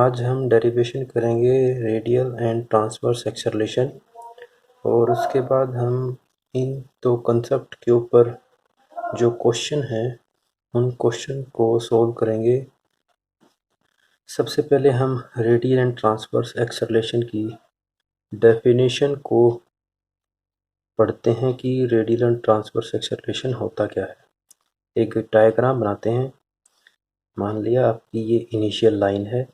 आज हम डेरिवेशन करेंगे रेडियल एंड ट्रांसवर्स एक्सेलरेशन और उसके बाद हम इन दो कंसेप्ट के ऊपर जो क्वेश्चन है उन क्वेश्चन को सॉल्व करेंगे। सबसे पहले हम रेडियल एंड ट्रांसवर्स एक्सेलरेशन की डेफिनेशन को पढ़ते हैं कि रेडियल एंड ट्रांसवर्स एक्सेलरेशन होता क्या है। एक डायग्राम बनाते हैं। मान लिया आपकी ये इनिशियल लाइन है,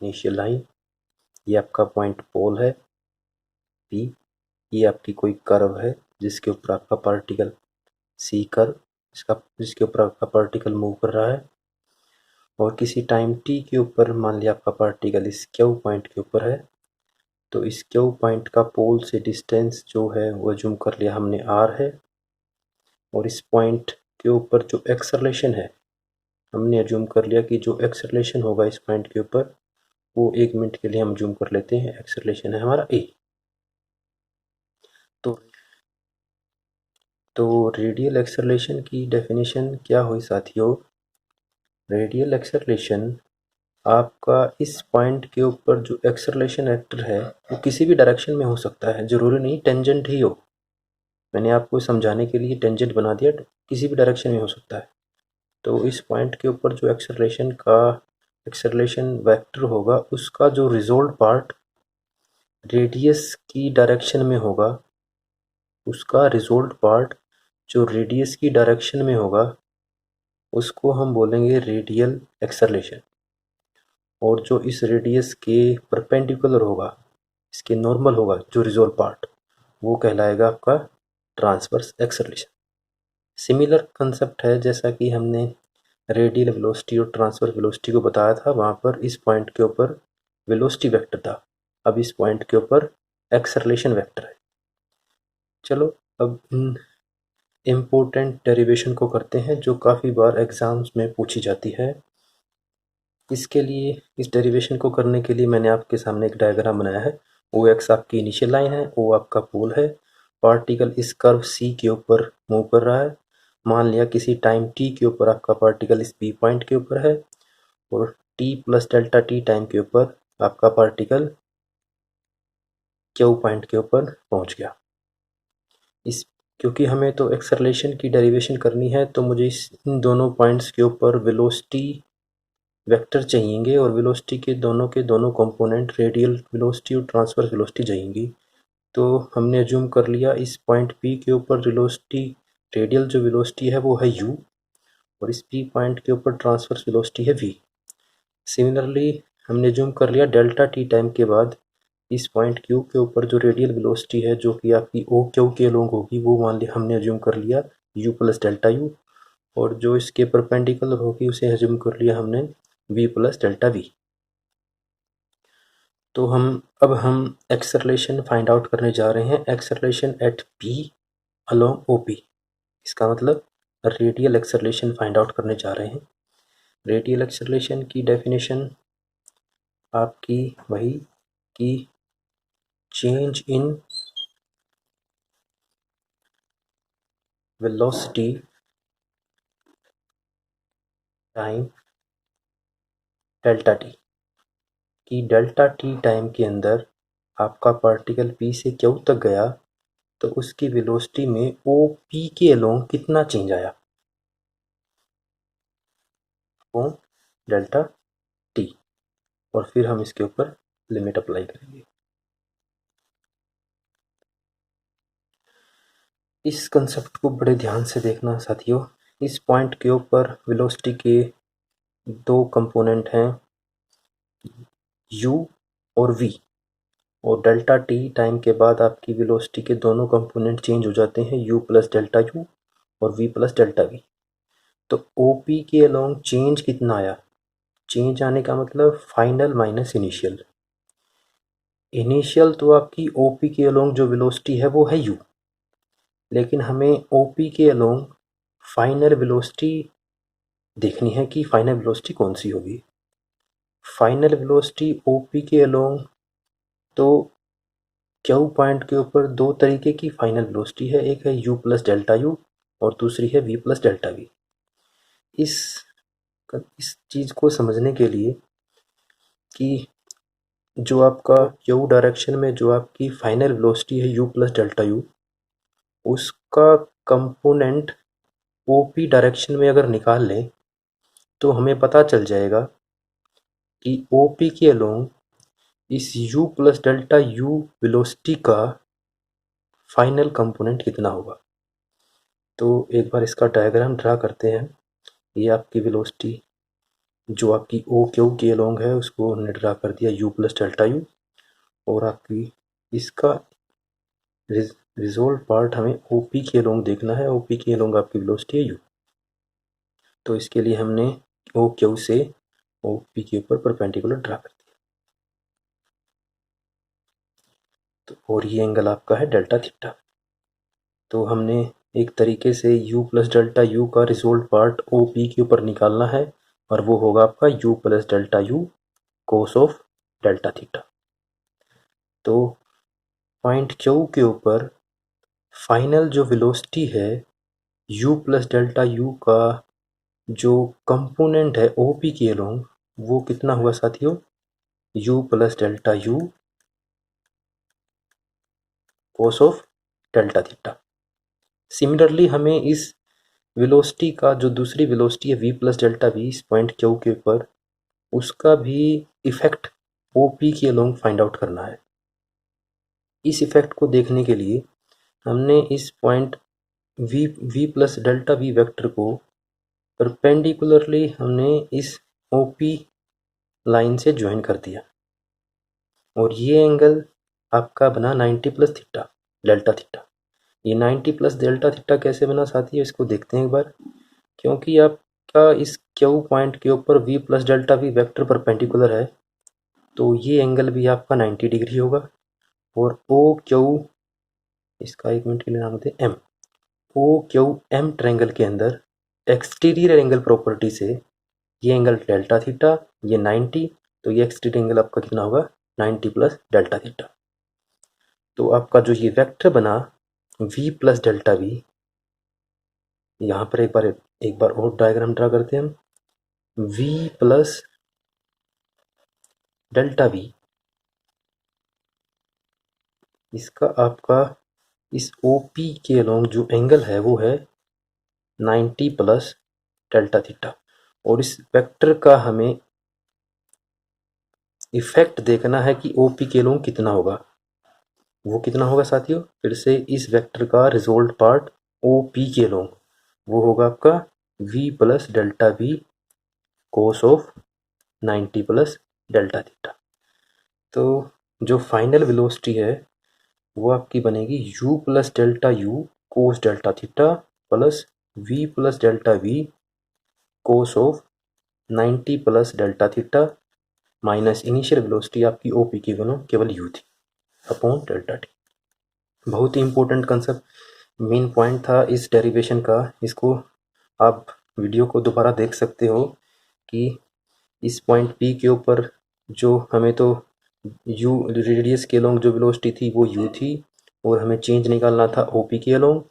इनिशियल लाइन, ये आपका पॉइंट पोल है पी, ये आपकी कोई कर्व है जिसके ऊपर आपका पार्टिकल सी कर्व, जिसके ऊपर आपका पार्टिकल मूव कर रहा है, और किसी टाइम टी के ऊपर मान लिया आपका पार्टिकल इस क्यू पॉइंट के ऊपर है। तो इस क्यू पॉइंट का पोल से डिस्टेंस जो है वो जूम कर लिया हमने आर है, और इस पॉइंट के ऊपर जो एक्सेलरेशन है हमने जूम कर लिया कि जो एक्सेलरेशन होगा इस पॉइंट के ऊपर वो 1 मिनट के लिए हम जूम कर लेते हैं, एक्सेलरेशन है हमारा ए। तो रेडियल एक्सेलरेशन की डेफिनेशन क्या हुई साथियों? रेडियल एक्सेलरेशन आपका इस पॉइंट के ऊपर जो एक्सेलरेशन वेक्टर है वो किसी भी डायरेक्शन में हो सकता है, ज़रूरी नहीं टेंजेंट ही हो। मैंने आपको समझाने के लिए टेंजेंट बना दिया, किसी भी डायरेक्शन में हो सकता है। तो इस पॉइंट के ऊपर जो एक्सेलरेशन वेक्टर होगा उसका जो रिजोल्व पार्ट रेडियस की डायरेक्शन में होगा, उसका रिजोल्व पार्ट जो रेडियस की डायरेक्शन में होगा उसको हम बोलेंगे रेडियल एक्सेलरेशन। और जो इस रेडियस के परपेंडिकुलर होगा, इसके नॉर्मल होगा जो रिजोल्व पार्ट, वो कहलाएगा आपका ट्रांसवर्स एक्सेलरेशन। सिमिलर कंसेप्ट है जैसा कि हमने रेडियल वेलोसिटी और ट्रांसवर्स वेलोसिटी को बताया था। वहाँ पर इस पॉइंट के ऊपर वेलोसिटी वेक्टर था, अब इस पॉइंट के ऊपर एक्सेलरेशन वेक्टर है। चलो अब इन इम्पोर्टेंट डेरिवेशन को करते हैं जो काफ़ी बार एग्जाम्स में पूछी जाती है। इसके लिए इस डेरिवेशन को करने के लिए मैंने आपके सामने एक डायग्राम बनाया है। ओ एक्स आपकी इनिशियल लाइन है, ओ आपका पोल है, पार्टिकल इस कर्व सी के ऊपर मूव कर रहा है। मान लिया किसी टाइम टी के ऊपर आपका पार्टिकल इस पी पॉइंट के ऊपर है, और T plus delta T time के ऊपर आपका पार्टिकल क्यू पॉइंट के ऊपर पहुंच गया। इस क्योंकि हमें तो एक्सेलरेशन की डेरिवेशन करनी है तो मुझे इन दोनों पॉइंट्स के ऊपर वेलोसिटी वेक्टर चाहिएंगे, और वेलोसिटी के दोनों कंपोनेंट रेडियल वेलोसिटी और ट्रांसवर्स वेलोसिटी चाहिएंगी। तो हमने अज्यूम कर लिया इस पॉइंट पी के ऊपर वेलोसिटी, रेडियल जो वेलोसिटी है वो है u, और इस पी पॉइंट के ऊपर ट्रांसवर्स वेलोसिटी है v। सिमिलरली हमने अज्यूम कर लिया डेल्टा टी टाइम के बाद इस पॉइंट q के ऊपर जो रेडियल वेलोसिटी है जो कि आपकी ओ क्यू के अलोंग होगी वो मान लिया हमने अज्यूम कर लिया u प्लस डेल्टा u, और जो इसके परपेंडिकुलर होगी उसे अज्यूम कर लिया हमने v प्लस डेल्टा v। तो अब हम एक्सेलरेशन फाइंड आउट करने जा रहे हैं, acceleration at p along OP। इसका मतलब रेडियल एक्सेलरेशन फाइंड आउट करने जा रहे हैं। रेडियल एक्सेलरेशन की डेफिनेशन आपकी वही कि change in velocity time delta T, कि डेल्टा टी टाइम के अंदर आपका पार्टिकल p से q तक गया तो उसकी वेलोसिटी में OP के अलोंग कितना चेंज आया अपॉन डेल्टा टी, और फिर हम इसके ऊपर लिमिट अप्लाई करेंगे। इस कंसेप्ट को बड़े ध्यान से देखना साथियों। इस पॉइंट के ऊपर वेलोसिटी के दो कंपोनेंट हैं u और v, और डेल्टा टी टाइम के बाद आपकी वेलोसिटी के दोनों कंपोनेंट चेंज हो जाते हैं u प्लस डेल्टा u और v प्लस डेल्टा v। तो OP के अलोंग चेंज कितना आया? चेंज आने का मतलब फाइनल माइनस इनिशियल। इनिशियल तो आपकी OP के अलोंग जो वेलोसिटी है वो है u, लेकिन हमें OP के अलोंग फाइनल वेलोसिटी देखनी है कि फाइनल वेलोसिटी कौन सी होगी। फाइनल वेलोसिटी OP के अलोंग तो क्यू पॉइंट के ऊपर दो तरीके की फाइनल वेलोसिटी है, एक है u प्लस डेल्टा u और दूसरी है v प्लस डेल्टा v। इस चीज़ को समझने के लिए कि जो आपका यू डायरेक्शन में जो आपकी फाइनल वेलोसिटी है u प्लस डेल्टा यू, उसका कंपोनेंट OP डायरेक्शन में अगर निकाल लें तो हमें पता चल जाएगा कि OP के अलोंग इस u plus delta you velocity का फाइनल कंपोनेंट कितना होगा। तो एक बार इसका डायग्राम ड्रा करते हैं। ये आपकी वेलोसिटी जो आपकी OQ के अलोंग है उसको हमने ड्रा कर दिया u प्लस डेल्टा यू, और आपकी इसका रिजोल्व पार्ट हमें OP के अलोंग देखना है। OP के अलोंग आपकी वेलोसिटी है u। तो इसके लिए हमने OQ से OP के ऊपर परपेंडिकुलर ड्रा कर दिया। तो और ये एंगल आपका है डेल्टा थीटा। तो हमने एक तरीके से u प्लस डेल्टा यू का रिजोल्व पार्ट OP के ऊपर निकालना है, और वो होगा आपका u plus delta you cos of delta theta. तो पॉइंट Q के ऊपर फाइनल जो वेलोसिटी है u प्लस डेल्टा यू का जो कंपोनेंट है OP के अलोंग, वो कितना हुआ साथियों, u plus delta you cos of delta theta. Similarly हमें इस वेलोसिटी का जो दूसरी वेलोसिटी है v प्लस डेल्टा वी इस पॉइंट Q के ऊपर, उसका भी इफेक्ट OP के अलोंग फाइंड आउट करना है। इस इफेक्ट को देखने के लिए हमने इस point v plus delta V vector को परपेंडिकुलरली हमने इस OP लाइन से ज्वाइन कर दिया, और ये एंगल आपका बना 90 प्लस थीटा डेल्टा थीटा। ये 90 प्लस डेल्टा थीटा कैसे बना साथियों, इसको देखते हैं एक बार। क्योंकि आपका इस Q पॉइंट के ऊपर v plus delta V vector perpendicular है, तो ये एंगल भी आपका 90 डिग्री होगा। और OQ, इसका एक मिनट के लिए नाम देते हैं M, OQM ट्रायंगल के अंदर एक्सटीरियर एंगल प्रॉपर्टी से ये एंगल डेल्टा थीटा, ये 90, तो ये एक्सटीरियर एंगल आपका कितना होगा, 90 प्लस डेल्टा थीटा। तो आपका जो ये वेक्टर बना v प्लस डेल्टा वी, यहाँ पर एक बार और डायग्राम ड्रा करते हैं हम। v प्लस डेल्टा वी, इसका आपका इस OP के अलोंग जो एंगल है वो है 90 प्लस डेल्टा थीटा, और इस वेक्टर का हमें इफेक्ट देखना है कि OP के अलोंग कितना होगा। वो कितना होगा साथियों, फिर से इस वेक्टर का रिजोल्ट पार्ट OP के अलोंग, वो होगा आपका v plus delta we cos of 90 plus delta theta. तो जो फाइनल वेलोसिटी है वो आपकी बनेगी u plus delta you cos delta theta plus v plus delta we cos of 90 plus delta theta minus initial velocity आपकी OP की केवल u थी अपॉन डेल्टा टी। बहुत ही इंपॉर्टेंट कंसेप्ट, मेन पॉइंट था इस डेरिवेशन का। इसको आप वीडियो को दोबारा देख सकते हो कि इस पॉइंट P के ऊपर जो हमें तो u रेडियस के अलोंग जो वेलोसिटी थी वो u थी, और हमें चेंज निकालना था OP के अलोंग।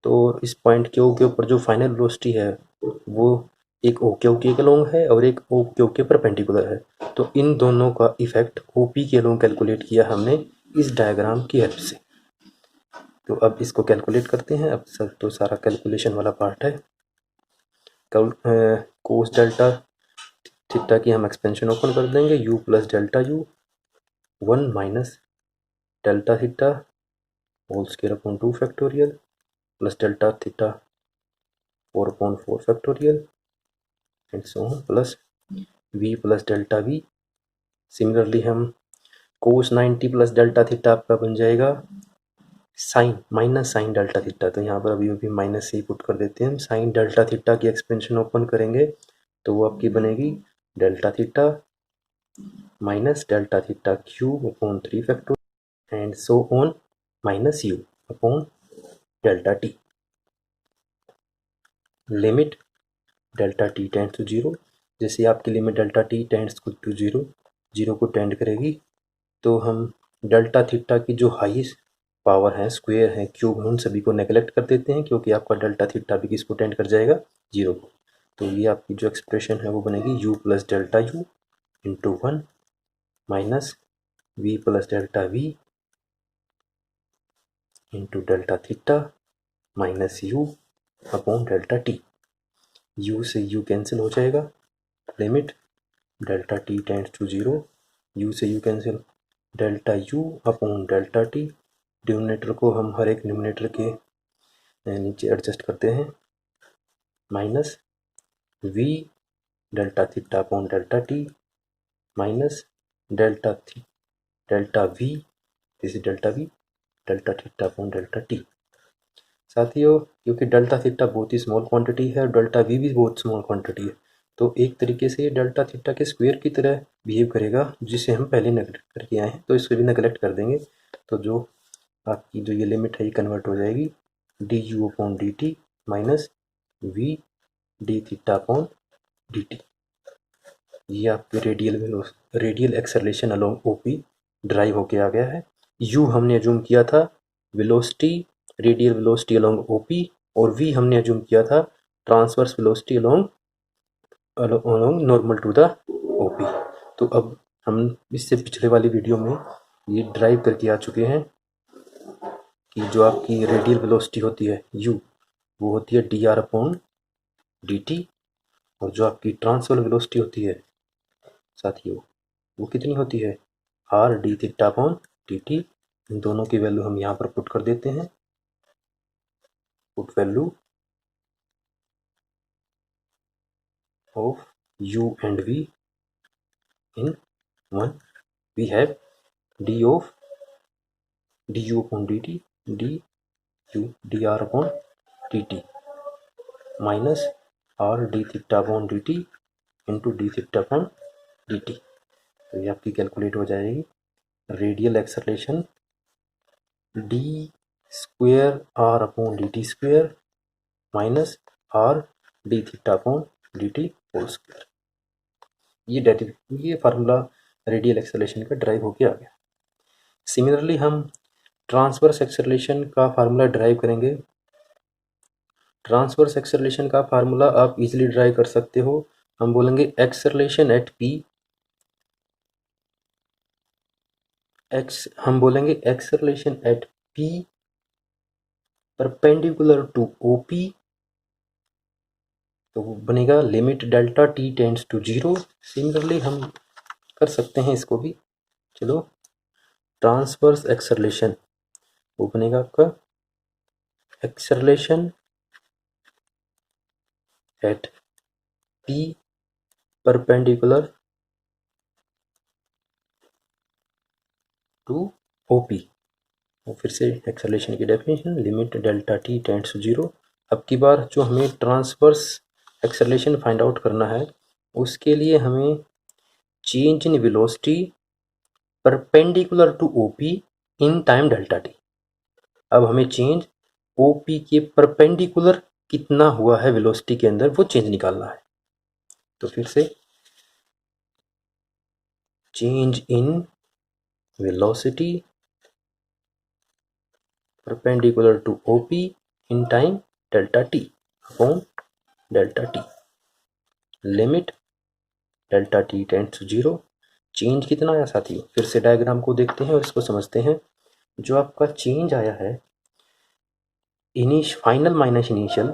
तो इस पॉइंट Q के ऊपर जो फाइनल वेलोसिटी है वो एक OQ के अलोंग है और एक OQ के परपेंडिकुलर है। तो इन दोनों का इफेक्ट OP के अलोंग कैलकुलेट किया हमने इस डायग्राम की हेल्प से। तो अब इसको कैलकुलेट करते हैं। अब सर तो सारा कैलकुलेशन वाला पार्ट है। कोस डेल्टा थीटा की हम एक्सपेंशन ओपन कर देंगे, u plus delta u 1 minus delta theta whole square upon 2 factorial plus delta theta 4 upon 4 factorial and so on plus v plus delta v. Similarly हम cos 90 plus delta theta आपका बन जाएगा sine minus sine delta theta. तो यहाँ पर अभी minus से ही put कर देते हैं हम। साइन डेल्टा थीटा की एक्सपेंशन ओपन करेंगे तो वो आपकी बनेगी delta theta minus delta theta cube upon 3 factorial and so on minus u upon delta T. Limit delta T tends to 0, जैसे आपकी limit delta T tends to 0 0 को tend करेगी, तो हम डेल्टा थीटा की जो हाईएस्ट पावर है, square है, क्यूब है, उन सभी को नेगलेक्ट कर देते हैं, क्योंकि आपका डेल्टा थीटा भी किसको टेंड कर जाएगा, 0 को। तो ये आपकी जो एक्सप्रेशन है वो बनेगी u plus delta u into 1 minus v plus delta v into delta theta minus u upon delta t. u से u कैंसिल हो जाएगा, limit delta T tends to 0, u से u cancel, delta u upon delta t. Denominator को हम हर एक numerator के नीचे adjust करते हैं, minus v delta theta upon delta T minus delta we, this is delta we, delta theta upon delta T. साथियों, क्योंकि डेल्टा थीटा बहुत ही स्मॉल क्वांटिटी है और डेल्टा वी भी बहुत स्मॉल क्वांटिटी है, तो एक तरीके से ये डेल्टा थीटा के स्क्वायर की तरह बिहेव करेगा, जिसे हम पहले नेगलेक्ट करके आए हैं, तो इसको भी नेगलेक्ट कर देंगे। तो जो आपकी जो ये लिमिट है ये कन्वर्ट हो जाएगी d u upon D t minus v d theta upon D t. ये आपके radial acceleration along OP derive होके आ गया है। यू हमने अज्यूम किया था velocity, radial velocity along OP, और वी हमने अज्यूम किया था transverse velocity along normal to the OP. तो अब हम इससे पिछले वाली वीडियो में ये ड्राइव करके आ चुके हैं कि जो आपकी रेडियल वेलोसिटी होती है u, वो होती है D R upon D T, और जो आपकी ट्रांसवर्स वेलोसिटी होती है साथियों वो कितनी होती है R D theta upon D T. इन दोनों की वैल्यू हम यहाँ पर पुट कर देते हैं, put value of u and v in 1, we have d of du upon dt du dr upon dt minus r d theta upon dt into d theta upon dt। तो ये आपकी calculate हो जाएगी radial acceleration d square r upon dt square minus r d theta upon dt whole square. ये formula radial acceleration का derive होके आ गया। सिमिलरली हम ट्रांसवर्स एक्सेलरेशन का फार्मूला ड्राइव करेंगे। ट्रांसवर्स एक्सेलरेशन का फार्मूला आप इजीली ड्राइव कर सकते हो। हम बोलेंगे एक्सेलरेशन एट पी, हम बोलेंगे acceleration at P perpendicular to OP, तो बनेगा limit delta T tends to 0। Similarly हम कर सकते हैं इसको भी, चलो ट्रांसवर्स एक्सेलरेशन वो बनेगा आपका acceleration at P perpendicular to OP. और फिर से एक्सेलरेशन की definition limit delta T tends to 0। अब की बार जो हमें ट्रांसवर्स एक्सेलरेशन फाइंड आउट करना है, उसके लिए हमें change in velocity perpendicular to OP in time delta t. अब हमें चेंज ओपी के परपेंडिकुलर कितना हुआ है वेलोसिटी के अंदर, वो चेंज निकालना है। तो फिर से change in velocity perpendicular to OP in time delta t upon delta T, limit delta T tends to 0। Change कितना आया साथियों, फिर से डायग्राम को देखते हैं और इसको समझते हैं। जो आपका चेंज आया है फाइनल माइनस इनिशियल,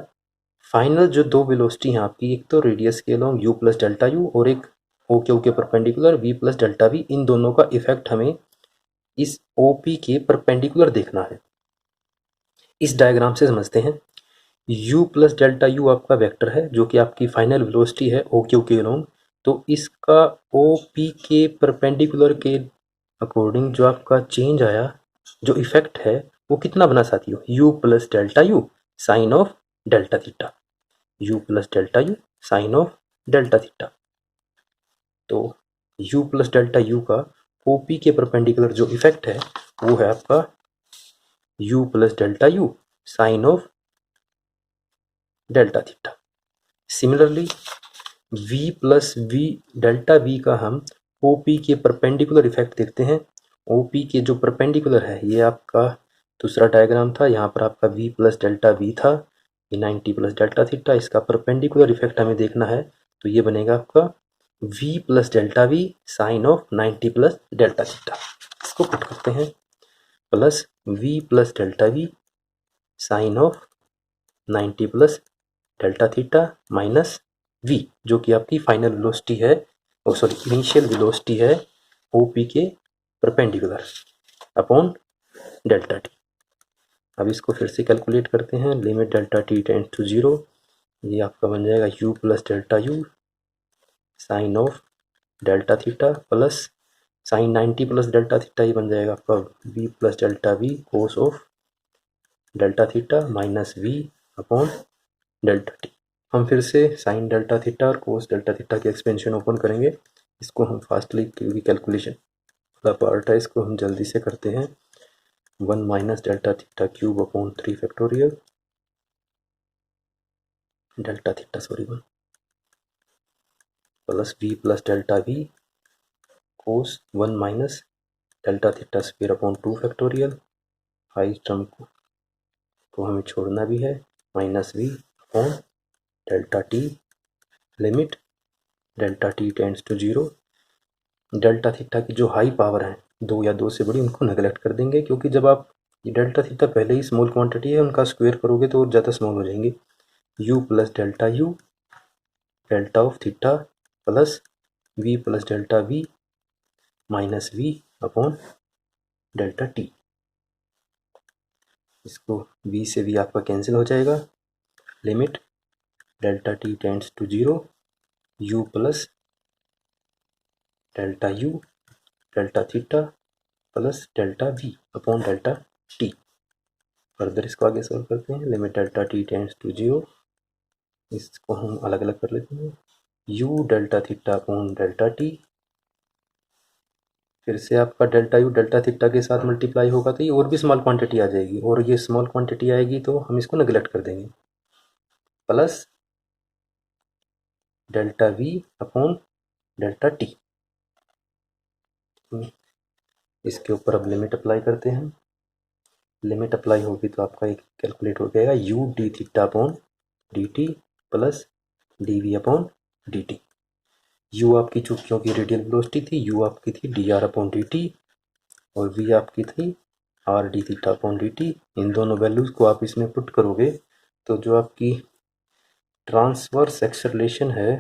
फाइनल जो दो वेलोसिटी हैं आपकी, एक तो रेडियस के along u plus delta U और एक ओ के perpendicular v plus delta V, इन दोनों का इफेक्ट हमें इस OP के परपेंडिकुलर देखना है। इस डायग्राम से समझते हैं। u प्लस डेल्टा यू आपका वेक्टर है जो कि आपकी फाइनल वेलोसिटी है OQ के अलोंग, तो इसका OP के परपेंडिकुलर के अकॉर्डिंग जो आपका चेंज आया, जो इफेक्ट है वो कितना बना साथियों, u plus delta u sine of delta theta, u plus delta u sine of delta theta. तो u प्लस डेल्टा यू का OP के परपेंडिकुलर जो इफेक्ट है वो है आपका u plus delta u sine of delta theta. Similarly v plus v delta v का हम OP के परपेंडिकुलर इफेक्ट देखते हैं। OP के जो परपेंडिकुलर है, ये आपका दूसरा डायग्राम था, यहाँ पर आपका v प्लस डेल्टा v था, ये 90 प्लस डेल्टा थीटा, इसका परपेंडिकुलर इफेक्ट हमें देखना है, तो ये बनेगा आपका v plus delta v sine of 90 plus delta theta. इसको पुट करते हैं, plus v plus delta v sine of 90 plus delta theta minus v, जो कि आपकी फाइनल वेलोसिटी है, सॉरी इनिशियल वेलोसिटी है OP के परपेंडिकुलर अपॉन डेल्टा टी। अब इसको फिर से कैलकुलेट करते हैं, limit delta T tends to 0, ये आपका बन जाएगा u plus delta u sine of delta theta plus sine 90 plus delta theta, ये बन जाएगा आपका v plus delta we cos of delta theta minus v upon delta t. हम फिर से साइन डेल्टा थीटा और कोस डेल्टा थीटा की expansion open करेंगे, इसको हम फास्टली कैलकुलेशन वाला पार्ट है, इसको हम जल्दी से करते हैं। 1 minus delta theta cube upon 3 factorial delta theta sorry 1 plus v plus delta we cos 1 minus delta theta square upon 2 factorial, high term को हमें छोड़ना भी है, minus v upon delta T, limit delta T tends to 0। Delta theta की जो high power है 2 या 2 से बड़ी, उनको नेगलेक्ट कर देंगे, क्योंकि जब आप ये डेल्टा थीटा पहले ही स्मॉल क्वांटिटी है, उनका स्क्वायर करोगे तो और ज़्यादा स्मॉल हो जाएंगे। u plus delta u delta of theta plus v plus delta v minus v upon delta t. इसको v से v आपका कैंसिल हो जाएगा, limit delta T tends to 0 u plus delta u delta theta plus delta v upon delta t. Further इसको आगे solve करते हैं, limit delta T tends to 0, इसको हम अलग अलग कर लेते हैं, u delta theta upon delta T, फिर से आपका डेल्टा यू डेल्टा थीटा के साथ मल्टीप्लाई होगा तो ये और भी स्मॉल क्वांटिटी आ जाएगी, और ये स्मॉल क्वांटिटी आएगी तो हम इसको नेगलेक्ट कर देंगे, plus delta v upon delta T. इसके ऊपर अब लिमिट अप्लाई करते हैं, लिमिट अप्लाई होगी तो आपका एक कैलकुलेट हो जाएगा u d theta upon D t plus d v upon D t. u आपकी चूंकि की रेडियल वेलोसिटी थी, u आपकी थी D are upon D T और v आपकी थी R D theta upon D T. इन दोनों वैल्यूज़ को आप इसमें पुट करोगे तो जो आपकी ट्रांसवर्स एक्सेलरेशन है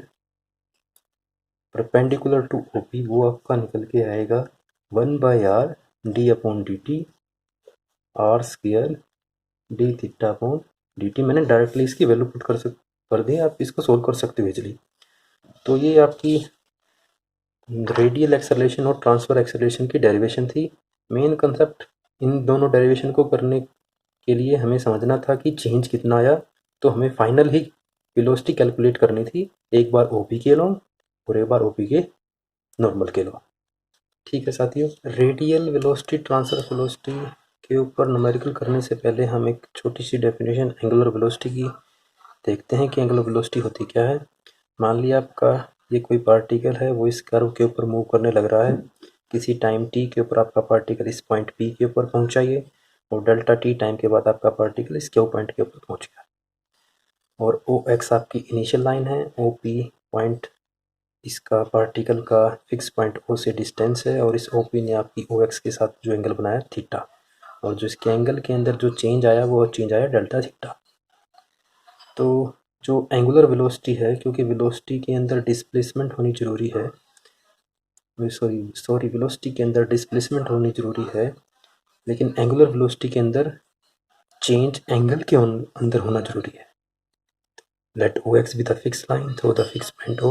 परपेंडिकुलर टू ओपी, वो आपका निकल के आएगा 1/r D upon D t are square D theta upon D T. मैंने डायरेक्टली इसकी वैल्यू पुट कर दी, आप इसको सोल्व कर सकते हो इजली। तो ये आपकी रेडियल एक्सेलरेशन और ट्रांसफर एक्सेलरेशन की डेरिवेशन थी। मेन कंसेप्ट इन दोनों डेरिवेशन को करने के लिए हमें समझना था कि चेंज कितना आया, तो हमें फाइनल ही वेलोसिटी कैलकुलेट करनी थी, एक बार ओपी के लॉ और एक बार ओपी के नॉर्मल के लॉ। ठीक है साथियों, रेडियल वेलोसिटी ट्रांसफर वेलोसिटी के ऊपर न्यूमेरिकल करने से पहले हम एक छोटी सी डेफिनेशन एंगुलर वेलोसिटी की देखते हैं कि एंगुलर वेलोसिटी होती क्या है। मान लिया आपका ये कोई पार्टिकल है, वो इस कर्व के ऊपर मूव करने लग रहा है, किसी टाइम t के ऊपर आपका पार्टिकल इस पॉइंट P के ऊपर पहुंचा ये, और डेल्टा t टाइम के बाद आपका पार्टिकल इस क्यू पॉइंट के ऊपर पहुंच गया, और OX आपकी इनिशियल लाइन है, OP पॉइंट इसका पार्टिकल का फिक्स पॉइंट O से डिस्टेंस है, और इस OP ने आपकी OX के साथ जो एंगल बनाया थीटा, और जो इसके एंगल के अंदर जो चेंज आया वो चेंज आया डेल्टा थीटा। तो जो एंगुलर वेलोसिटी है, क्योंकि वेलोसिटी के अंदर डिस्प्लेसमेंट होनी ज़रूरी है, सॉरी वेलोसिटी के अंदर डिस्प्लेसमेंट होनी ज़रूरी है, लेकिन एंगुलर वेलोसिटी के अंदर चेंज एंगल के अंदर होना ज़रूरी है। Let OX be the fixed line through the fixed point O.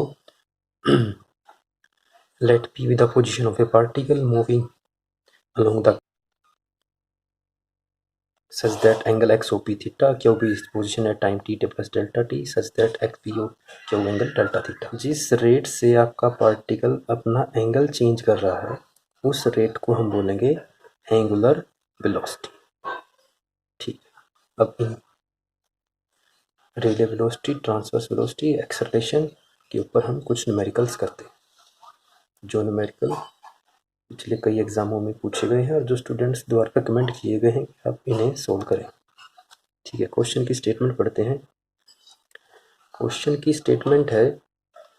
Let P be the position of a particle moving along the such that angle XOP theta, QB is position at time t plus delta t such that XPO Q angle delta theta। जिस rate से आपका particle अपना angle change कर रहा है उस rate को हम बोलेंगे एंगुलर वेलोसिटी। ठीक, अब इन radial velocity, transverse velocity, acceleration के ऊपर हम कुछ न्यूमेरिकल्स करते हैं, जो न्यूमेरिकल पिछले कई एग्जामों में पूछे गए हैं और जो स्टूडेंट्स द्वारा कमेंट किए गए हैं कि आप इन्हें सोल्व करें। ठीक है, क्वेश्चन की स्टेटमेंट पढ़ते हैं। क्वेश्चन की स्टेटमेंट है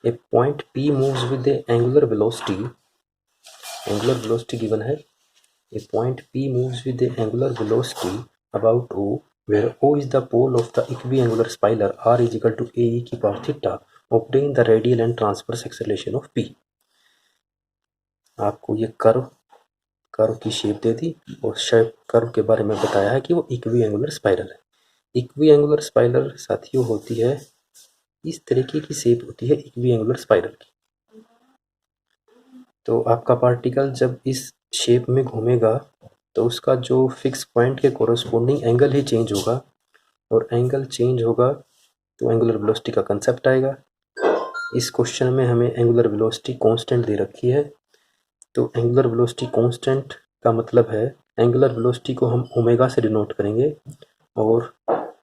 a point P moves with a angular velocity given है। A point P moves with the angular velocity about O, where O is the pole of the equiangular spiral r is equal to a e की power theta. Obtain the radial and transverse acceleration of P. आपको ये curve की shape दे दी और shape curve के बारे में बताया है कि वो इक्विएंगुलर स्पाइरल है। इक्विएंगुलर स्पाइरल साथियों होती है, इस तरीके की शेप होती है इक्विएंगुलर स्पाइरल की। तो आपका पार्टिकल जब इस शेप में घूमेगा तो उसका जो फिक्स पॉइंट के कोरस्पोंडिंग एंगल ही चेंज होगा, और एंगल चेंज होगा तो एंगुलर वेलोसिटी का कंसेप्ट आएगा। इस क्वेश्चन में हमें एंगुलर वेलोसिटी कांस्टेंट दे रखी है। तो एंगुलर वेलोसिटी कांस्टेंट का मतलब है एंगुलर वेलोसिटी को हम ओमेगा से डिनोट करेंगे, और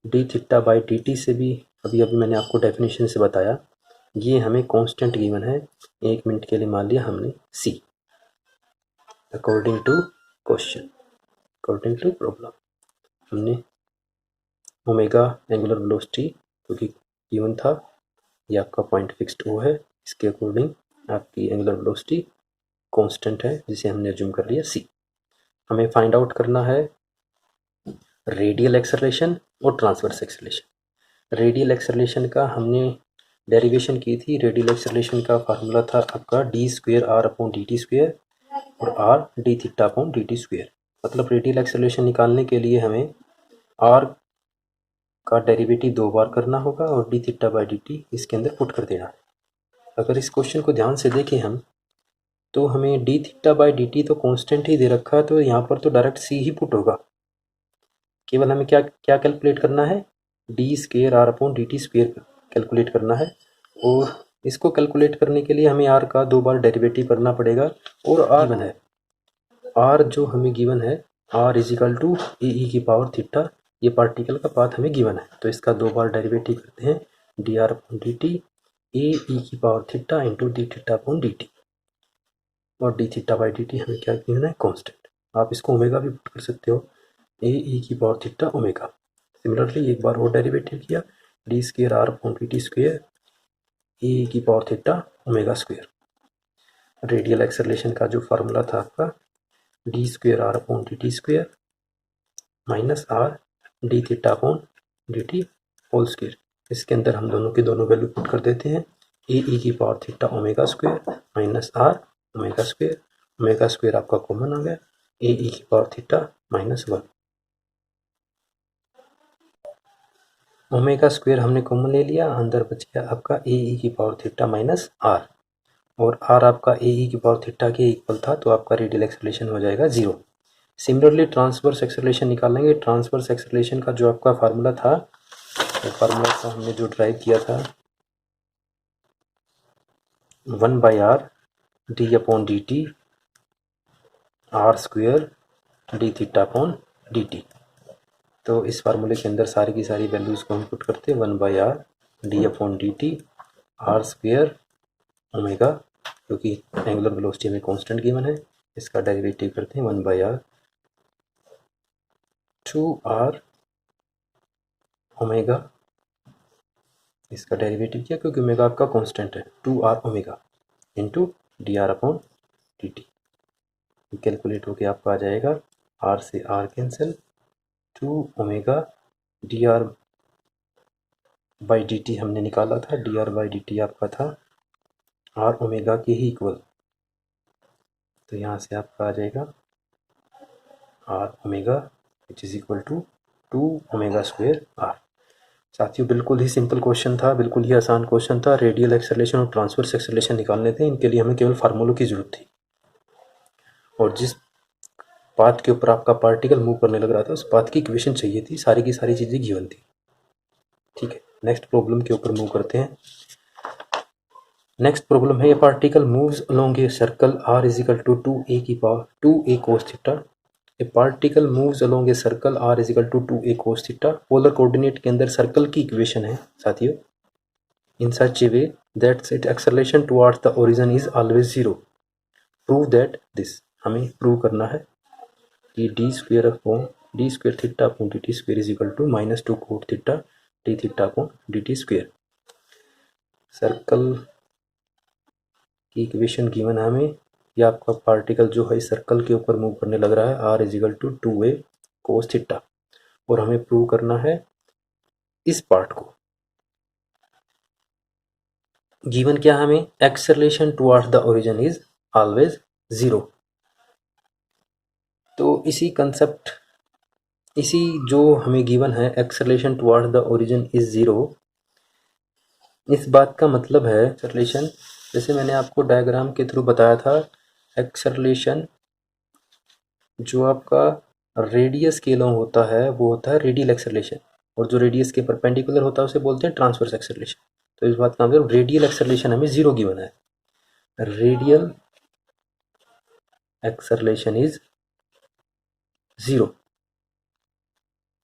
D theta by D T से भी अभी मैंने आपको डेफिनेशन से बताया, ये हमें कांस्टेंट गिवन है। 1 मिनट के लिए मान लिया हमने सी। अकॉर्डिंग टू प्रॉब्लम हमने ओमेगा एंगुलर वेलोसिटी क्योंकि गिवन था, ये आपका पॉइंट फिक्स्ड ओ है, इसके अकॉर्डिंग आपकी एंगुलर वेलोसिटी कांस्टेंट है जिसे हमने अज्यूम कर लिया सी। हमें फाइंड आउट करना है रेडियल एक्सेलरेशन और ट्रांसवर्स एक्सेलरेशन। रेडियल एक्सेलरेशन का हमने डेरिवेशन की थी। रेडियल एक्सेलरेशन का फार्मूला था आपका D square are upon D T square और R D theta upon D T square. मतलब रेडियल एक्सेलरेशन निकालने के लिए हमें आर का डेरिवेटिव 2 बार करना होगा और D theta by D T इसके अंदर पुट कर देना है। अगर इस क्वेश्चन को ध्यान से देखें हम, तो हमें D theta by D T तो कांस्टेंट ही दे रखा है, तो यहाँ पर तो डायरेक्ट सी ही पुट होगा। केवल हमें क्या क्या कैलकुलेट करना है, D square are upon D T square calculate करना है, और इसको कैलकुलेट करने के लिए हमें आर का 2 बार डेरिवेटिव करना पड़ेगा। और आर गिवन है, आर जो हमें गिवन है are is equal to A ई की पावर थीटा, ये पार्टिकल का पाथ हमें गिवन है, तो इसका 2 बार डेरिवेटिव करते हैं D R upon D T A ई की power theta into D theta upon D T, और D theta by D T हमें क्या गिवन है कांस्टेंट। आप इसको ओमेगा भी पुट कर सकते हो, ए ई की पावर थीटा ओमेगा। सिमिलरली एक बार और डेरिवेटिव किया D square are upon D T square A की power theta omega square. Radial acceleration का जो फार्मूला था आपका D square are upon D T square minus R D theta upon D T whole square. इसके अंदर हम दोनों की दोनों वैल्यू पुट कर देते हैं, ए ई की power theta omega square minus r omega square आपका कॉमन आ गया, ए ई की पावर थीटा -1। ओमेगा स्क्वेयर हमने कॉमन ले लिया, अंदर बच गया आपका ए ई की पावर थीटा माइनस आर, और आर आपका ए ई की पावर थीटा के इक्वल था, तो आपका रेडियल एक्सेलरेशन हो जाएगा 0। सिमिलरली ट्रांसवर्स एक्सेलरेशन निकालेंगे। ट्रांसवर्स एक्सेलरेशन का जो आपका फार्मूला था, वो फार्मूला का हमने जो ड्राइव किया था 1/r D upon D t are square D theta upon D T. तो इस फार्मूले के अंदर सारी की सारी वैल्यूज़ को हम पुट करते हैं 1/r D upon D t are square omega, क्योंकि एंगुलर वेलोसिटी में कांस्टेंट गिवन है, इसका डेरिवेटिव करते हैं 1/r 2r ओमेगा, इसका डेरिवेटिव किया क्योंकि ओमेगा आपका कांस्टेंट है, 2r omega into D R upon D T. Calculate होके आपका आ जाएगा r से r cancel 2 omega d are by D t हमने निकाला था, d are by D t आपका था आर ओमेगा के ही इक्वल, तो यहाँ से आपका आ जाएगा r omega which is equal to 2 omega square r. साथियों बिल्कुल ही सिंपल क्वेश्चन था, बिल्कुल ही आसान क्वेश्चन था। रेडियल एक्सेलरेशन और ट्रांसवर्स एक्सेलरेशन निकालने थे, इनके लिए हमें केवल फार्मूलों की जरूरत थी, और जिस पाथ के ऊपर आपका पार्टिकल मूव करने लग रहा था उस पाथ की इक्वेशन चाहिए थी, सारी की सारी चीज़ें गिवन थी। ठीक है, नेक्स्ट प्रॉब्लम के ऊपर मूव करते हैं। नेक्स्ट प्रॉब्लम है, a particle moves along a circle r is equal to 2a की power 2a cos theta. A particle moves along a circle r is equal to 2a cos theta. Polar coordinate के अंदर circle की equation है साथियों, in such a way that it acceleration towards the origin is always 0। Prove that this, हमें prove करना है कि D square upon D square theta upon D T square is equal to -2 cot theta D theta upon D T square. Circle की equation given है हमें, ये आपका particle जो है सर्कल के ऊपर मूव करने लग रहा है, are is equal to 2a cos theta, और हमें प्रूव करना है इस पार्ट को। गिवन क्या हमें, acceleration towards the origin is always 0। तो इसी कंसेप्ट, इसी जो हमें गिवन है acceleration towards the origin is 0, इस बात का मतलब है एक्सेलरेशन, जैसे मैंने आपको डायग्राम के थ्रू बताया था, एक्सेलरेशन जो आपका रेडियस के अलॉन्ग होता है वो होता है रेडियल एक्सेलरेशन, और जो रेडियस के परपेंडिकुलर होता है उसे बोलते हैं ट्रांसवर्स एक्सेलरेशन। तो इस बात का मतलब रेडियल एक्सेलरेशन हमें 0 गिवन है, radial acceleration is 0।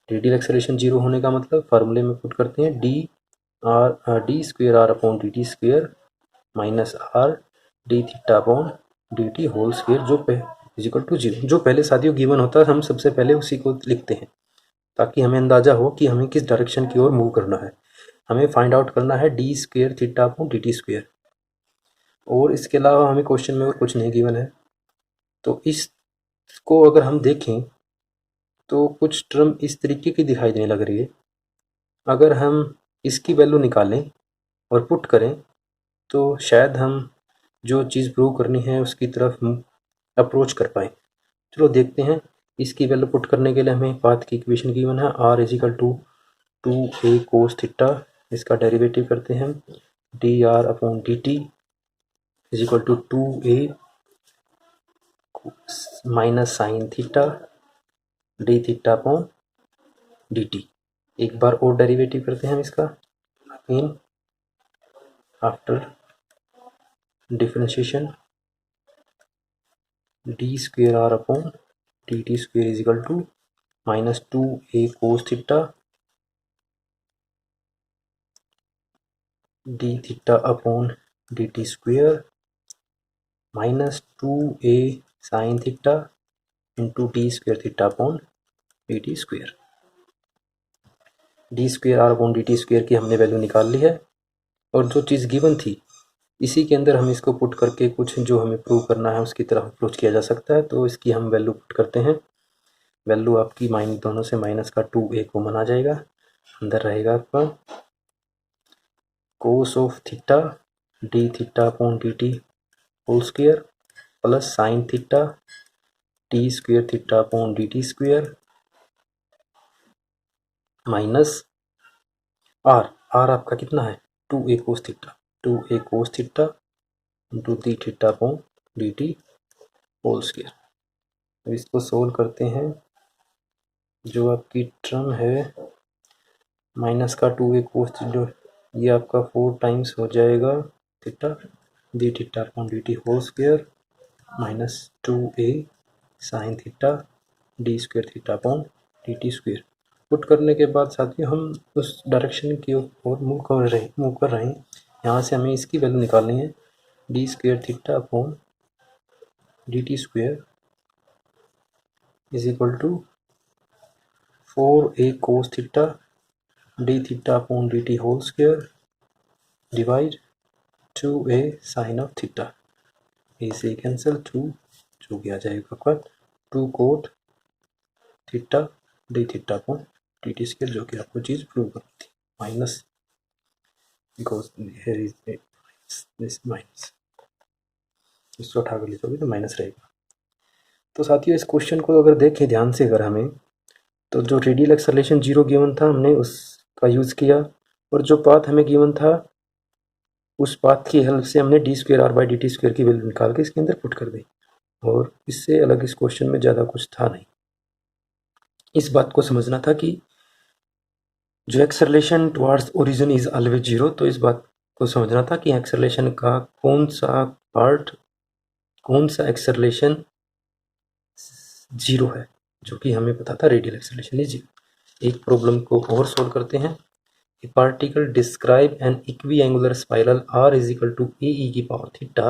Radial acceleration 0 होने का मतलब फार्मूले में पुट करते हैं d square are upon D T square minus R D theta upon D T whole square जो इज इक्वल टू 0। जो पहले साथियों गिवन होता है हम सबसे पहले उसी को लिखते हैं, ताकि हमें अंदाजा हो कि हमें किस डायरेक्शन की ओर मूव करना है। हमें फाइंड आउट करना है D square theta upon D T square, और इसके अलावा हमें क्वेश्चन में और कुछ नहीं गिवन है। तो इसको अगर हम देखें तो कुछ टर्म इस तरीके की दिखाई देने लग रही है। अगर हम इसकी वैल्यू निकालें और पुट करें तो शायद हम जो चीज़ प्रूव करनी है उसकी तरफ अप्रोच कर पाए। चलो देखते हैं। इसकी वैल्यू पुट करने के लिए हमें पाथ की इक्वेशन गिवन है, are is equal to 2a cos theta, इसका डेरिवेटिव करते हैं D R upon D T is equal to 2a minus sine theta D theta upon D t. एक बार और डेरिवेटिव करते हैं हम इसका, in after differentiation d square are upon D T square is equal to -2a cos theta D theta upon D T square -2a sine theta into D square theta upon D T square. D square are upon D T square की हमने value निकाल ली है, और जो चीज़ given थी इसी के अंदर हम इसको पुट करके कुछ जो हमें प्रूव करना है उसकी तरफ अप्रोच किया जा सकता है। तो इसकी हम वैल्यू पुट करते हैं। वैल्यू आपकी माइनस, दोनों से माइनस का 2a कॉमन आ जाएगा, अंदर रहेगा आपका cos of theta D theta upon D T whole square plus sine theta t square theta upon D T square minus r आपका कितना है 2a cos theta into D theta upon D T whole square. अब इसको solve करते हैं। जो आपकी term है माइनस का 2a कोस, जो ये आपका 4 टाइम्स हो जाएगा theta D theta upon D T whole square minus 2a sine theta d square theta upon D T square. Put करने के बाद साथियों हम उस डायरेक्शन की ओर मूव कर रहे हैं। यहाँ से हमें इसकी वैल्यू निकालनी है, D square theta upon D T square is equal to 4a cos theta D theta upon D T whole square divide 2a sine of theta. A से कैंसिल 2, जो कि आ जाएगा आपका 2 cot theta D theta upon D T square, जो कि आपको चीज़ प्रूव करनी थी। Minus because here is this minus, इसको उठा कर लीजिए तो माइनस रहेगा। तो साथियों इस क्वेश्चन को अगर देखें ध्यान से, अगर हमें तो जो रेडियल एक्सेलरेशन 0 गिवन था हमने उसका यूज़ किया, और जो पाथ हमें गिवन था उस पाथ की हेल्प से हमने D square are by D T square की वैल्यू निकाल के इसके अंदर पुट कर दी, और इससे अलग इस क्वेश्चन में ज़्यादा कुछ था नहीं। इस बात को समझना था कि जो acceleration towards origin is always 0, तो इस बात को समझना था कि एक्सेलरेशन का कौन सा पार्ट, कौन सा एक्सेलरेशन 0 है, जो कि हमें पता था रेडियल एक्सेलरेशन इज 0। एक प्रॉब्लम को और सोल्व करते हैं। A particle describe an equiangular spiral r is equal to ae की power theta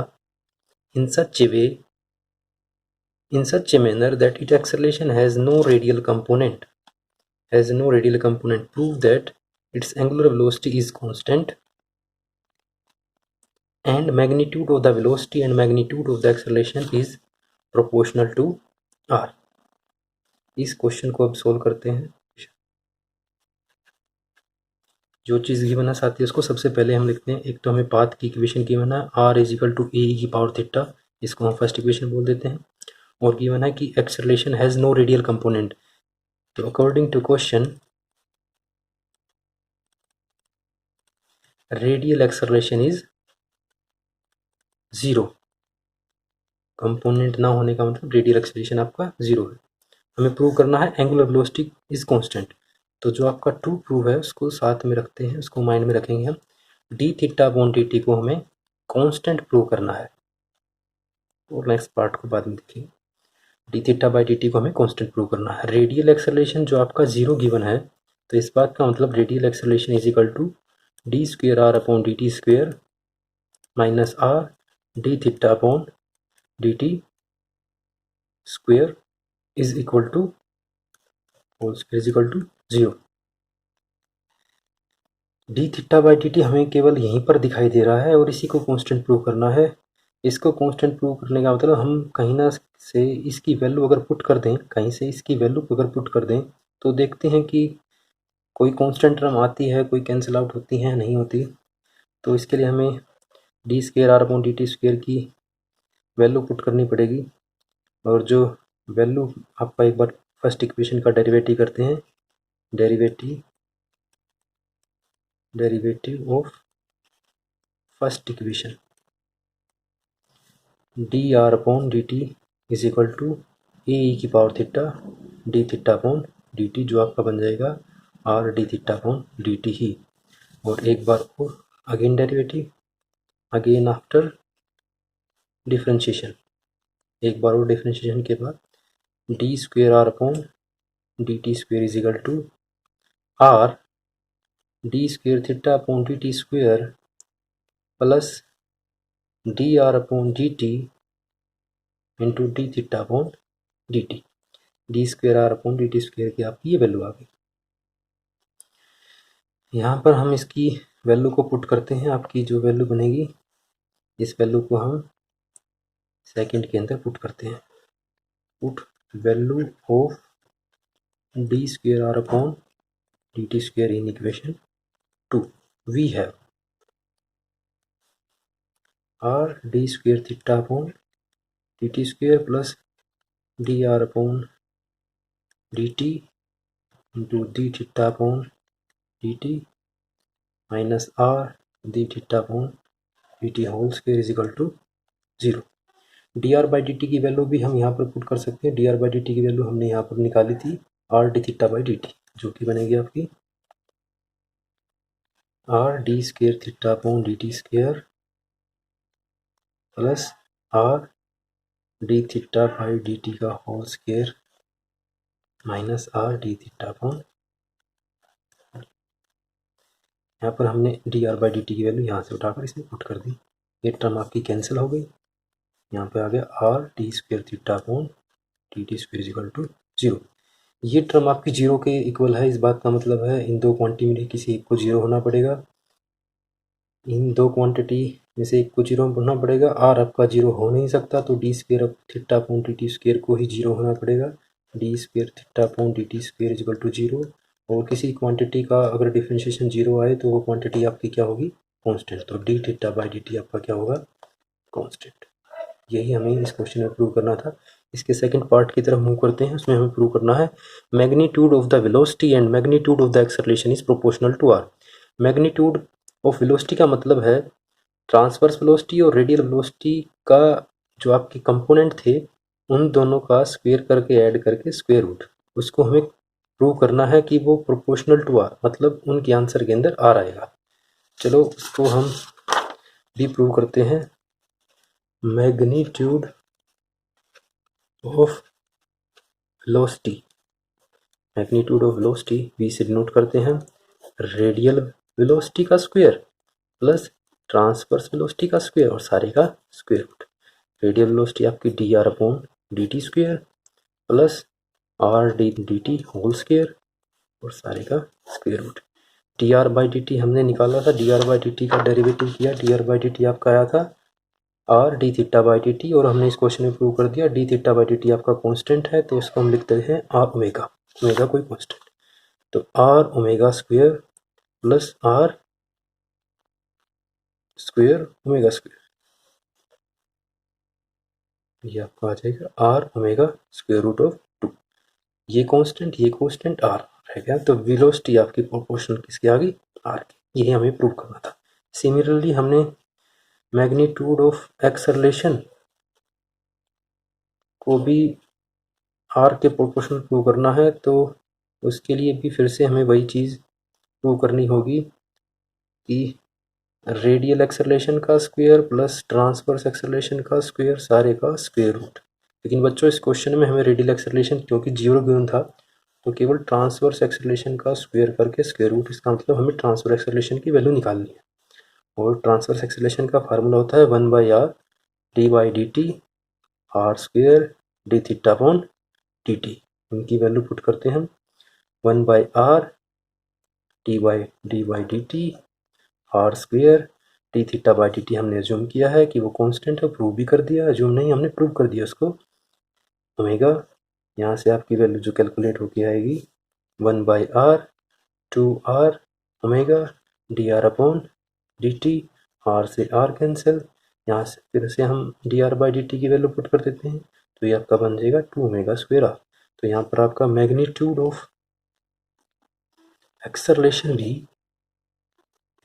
in such a way in such a manner that its acceleration has no radial component. Prove that its angular velocity is constant and magnitude of the velocity and magnitude of the acceleration is proportional to r. इस question को अब solve करते हैं। जो चीज़ given है साथ ही उसको सबसे पहले हम लिखते हैं। एक तो हमें पाथ की इक्वेशन गिवन है r इजिकल टू ए की पावर थीटा, इसको हम फर्स्ट इक्वेशन बोल देते हैं। और गिवन है कि acceleration has no radial component. तो according to question radial acceleration is 0। Component ना होने का मतलब रेडियल एक्सेलरेशन आपका 0 है। हमें प्रूव करना है एंगुलर वेलोसिटी इज कांस्टेंट। तो जो आपका ट्रू प्रूव है उसको साथ में रखते हैं, उसको माइंड में रखेंगे हम। D theta upon D T को हमें कांस्टेंट प्रूव करना है और नेक्स्ट पार्ट को बाद में देखेंगे। D theta by D T को हमें कांस्टेंट प्रूव करना है। रेडियल एक्सेलरेशन जो आपका 0 गिवन है, तो इस बात का मतलब radial acceleration is equal to d square are upon D T square minus R D theta upon D T square is equal to whole square is equal to 0। D theta by D T हमें केवल यहीं पर दिखाई दे रहा है और इसी को कांस्टेंट प्रूव करना है। इसको कांस्टेंट प्रूव करने का मतलब हम कहीं ना से इसकी वैल्यू अगर पुट कर दें, तो देखते हैं कि कोई कांस्टेंट टर्म आती है, कोई कैंसिल आउट होती है, नहीं होती। तो इसके लिए हमें D square are upon D T square की वैल्यू पुट करनी पड़ेगी। और जो वैल्यू आपका एक बार फर्स्ट इक्वेशन का डेरिवेटिव करते हैं, derivative of first equation D are upon D T is equal to A की power theta D theta upon D T, जो आपका बन जाएगा R D theta upon D T ही। और एक बार और again derivative, again after differentiation, एक बार और डिफ्रेंशिएशन के बाद d square are upon D T square is equal to r D square theta upon D T square plus d are upon D t into D theta upon D t. D square are upon D T square की आपकी ये value आ गई। यहाँ पर हम इसकी value को put करते हैं। आपकी जो वैल्यू बनेगी, इस वैल्यू को हम सेकंड के अंदर पुट करते हैं। Put value of d square are upon D T square in equation 2। We have r D square theta upon D T square plus d are upon D t into D theta upon D t minus R D theta upon D T whole square is equal to 0। D are by D T की value भी हम यहाँ पर put कर सकते हैं। D R by D T की value हमने यहाँ पर निकाली थी R D theta by D T, जो कि बनेगी आपकी R D square theta upon D T square plus R D theta by D T का whole square minus R D theta upon, यहाँ पर हमने D are by D T की value यहाँ से उठाकर इसमें पुट कर दी। ये टर्म आपकी कैंसिल हो गई। यहाँ पे आ गया r D square theta upon D T square is equal to 0। ये टर्म आपकी 0 के इक्वल है। इस बात का मतलब है इन दो क्वांटिटी में किसी एक को 0 होना पड़ेगा। इन दो क्वांटिटी में से एक को 0 होना पड़ेगा। आर आपका 0 हो नहीं सकता, तो d square theta upon D T square को ही 0 होना पड़ेगा। D square theta upon D T square is equal to 0। और किसी क्वांटिटी का अगर डिफरेंशिएशन 0 आए तो वो क्वांटिटी आपकी क्या होगी, कांस्टेंट। तो D theta by D t आपका क्या होगा, कांस्टेंट। यही हमें इस क्वेश्चन में प्रूव करना था। इसके सेकंड पार्ट की तरफ मूव करते हैं। उसमें हमें प्रूव करना है magnitude of the velocity and magnitude of the acceleration is proportional to r. Magnitude of velocity का मतलब है ट्रांसवर्स वेलोसिटी और रेडियल वेलोसिटी का जो आपके कंपोनेंट थे उन दोनों का स्क्वायर करके ऐड करके स्क्वायर रूट, उसको हमें प्रूव करना है कि वो प्रोपोर्शनल टू आर, मतलब उनके आंसर के अंदर आर आएगा। चलो उसको हम भी प्रूव करते हैं। Magnitude of velocity, magnitude of velocity v से डिनोट करते हैं रेडियल वेलोसिटी का स्क्वायर प्लस ट्रांसवर्स वेलोसिटी का स्क्वायर और सारे का स्क्वायर रूट। रेडियल वेलोसिटी आपकी d are upon D T square plus are d T whole square और सारे का square root. D are by D t हमने निकाला था, d are by D T का डेरिवेटिव किया, d are by D t आपका आया था r D theta by D T, और हमने इस क्वेश्चन में प्रूव कर दिया d theta by D t आपका कांस्टेंट है, तो इसको हम लिखते हैं आर ओमेगा, ओमेगा कोई कांस्टेंट, तो r omega square plus r square omega square, ये आपका आ जाएगा r omega square root of 2। ये कांस्टेंट आर रह गया, तो वेलोसिटी आपकी प्रोपोर्शनल किसकी आ गई, आर की। यही हमें प्रूव करना था। सिमिलरली हमने मैग्नीट्यूड ऑफ एक्सेलरेशन को भी आर के प्रोपोर्शनल प्रूव करना है, तो उसके लिए भी फिर से हमें वही चीज़ प्रूव करनी होगी कि रेडियल एक्सेलरेशन का स्क्वायर प्लस ट्रांसवर्स एक्सेलरेशन का स्क्वायर, सारे का स्क्वायर रूट। लेकिन बच्चों इस क्वेश्चन में हमें रेडियल एक्सेलरेशन क्योंकि 0 गिवन था, तो केवल ट्रांसवर्स एक्सेलरेशन का स्क्वायर करके स्क्वायर रूट, इसका मतलब हमें ट्रांसवर्स एक्सेलरेशन की वैल्यू निकालनी है। और ट्रांसवर्स एक्सेलरेशन का फार्मूला होता है 1/r D by D t are square D theta upon D T. उनकी वैल्यू पुट करते हैं हम, 1/r D by D t are square D theta by D t हमने अज्यूम किया है कि वो कांस्टेंट है, प्रूव भी कर दिया, अज्यूम नहीं हमने प्रूव कर दिया उसको। ओमेगा यहाँ से आपकी वैल्यू जो कैलकुलेट होके आएगी 1/r 2r omega d are upon D t, r से आर कैंसिल, यहाँ से फिर से हम d are by D T की वैल्यू पुट कर देते हैं, तो ये आपका बन जाएगा 2 ओमेगा स्क्वायर आर। तो यहाँ पर आपका मैग्नीट्यूड ऑफ एक्सेलरेशन भी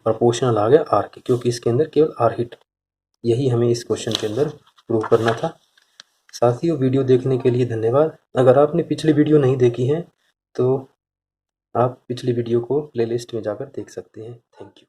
प्रोपोर्शनल आ गया आर के, क्योंकि इसके अंदर केवल आर हिट। यही हमें इस क्वेश्चन के अंदर प्रूव करना था। साथियों, वीडियो देखने के लिए धन्यवाद। अगर आपने पिछली वीडियो नहीं देखी है तो आप पिछली वीडियो को प्लेलिस्ट में जाकर देख सकते हैं। Thank you.